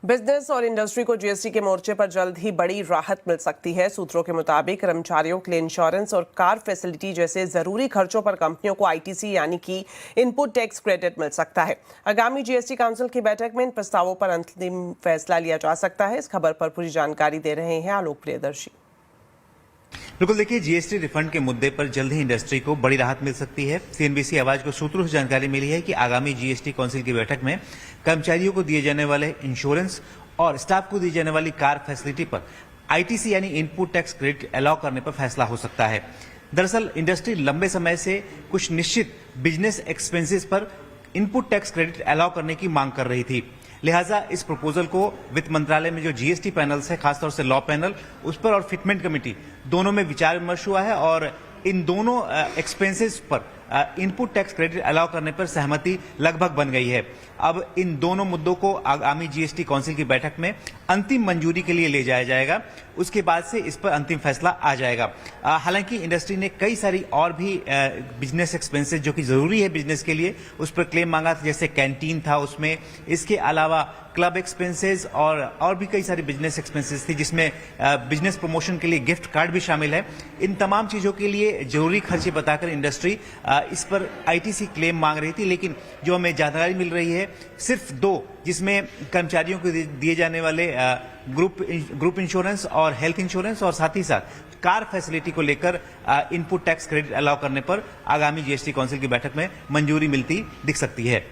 Business और industry को GST के मोर्चे पर जल्द ही बड़ी राहत मिल सकती है। सूत्रों के मुताबिक कर्मचारियों के लिए इंश्योरेंस और कार फैसिलिटी जैसे जरूरी खर्चों पर कंपनियों को आईटीसी यानी कि इनपुट टैक्स क्रेडिट मिल सकता है। आगामी जीएसटी काउंसिल की बैठक में इन प्रस्तावों पर अंतिम फैसला लिया जा सकता है। इस खबर पर पूरी जानकारी दे रहे हैं आलोक प्रियदर्शी। बिल्कुल, देखिए, जीएसटी रिफंड के मुद्दे पर जल्द ही इंडस्ट्री को बड़ी राहत मिल सकती है। सीएनबीसी आवाज को सूत्रों से जानकारी मिली है कि आगामी जीएसटी काउंसिल की बैठक में कर्मचारियों को दिए जाने वाले इंश्योरेंस और स्टाफ को दी जाने वाली कार फैसिलिटी पर आईटीसी यानी इनपुट टैक्स क्रेडिट अलाउ करने पर फैसला हो सकता है। दरअसल इंडस्ट्री लंबे समय से कुछ निश्चित बिजनेस एक्सपेंसेस पर इनपुट टैक्स क्रेडिट अलाउ करने की मांग कर रही थी। लिहाजा इस प्रपोजल को वित्त मंत्रालय में जो जीएसटी पैनल्स है, खासतौर से लॉ पैनल, उस पर और फिटमेंट कमेटी दोनों में विचार विमर्श हुआ है और इन दोनों एक्सपेंसेस पर इनपुट टैक्स क्रेडिट अलाउ करने पर सहमति लगभग बन गई है। अब इन दोनों मुद्दों को आगामी जीएसटी काउंसिल की बैठक में अंतिम मंजूरी के लिए ले जाया जाएगा। उसके बाद से इस पर अंतिम फैसला आ जाएगा। हालांकि इंडस्ट्री ने कई सारी और भी बिजनेस एक्सपेंसेस जो कि जरूरी है बिजनेस के लिए, उस पर क्लेम मांगा था, जैसे कैंटीन था उसमें। इसके अलावा क्लब एक्सपेंसेस और भी कई सारी बिजनेस एक्सपेंसेस थी, जिसमें बिजनेस प्रमोशन के लिए गिफ्ट कार्ड भी शामिल है। इन तमाम चीजों के लिए जरूरी खर्चे बताकर इंडस्ट्री इस पर आईटीसी क्लेम मांग रही थी। लेकिन जो हमें जानकारी मिल रही है, सिर्फ दो, जिसमें कर्मचारियों को दिए जाने वाले ग्रुप इंश्योरेंस और हेल्थ इंश्योरेंस और साथ ही साथ कार फैसिलिटी को लेकर इनपुट टैक्स क्रेडिट अलाउ करने पर आगामी जीएसटी काउंसिल की बैठक में मंजूरी मिलती दिख सकती है।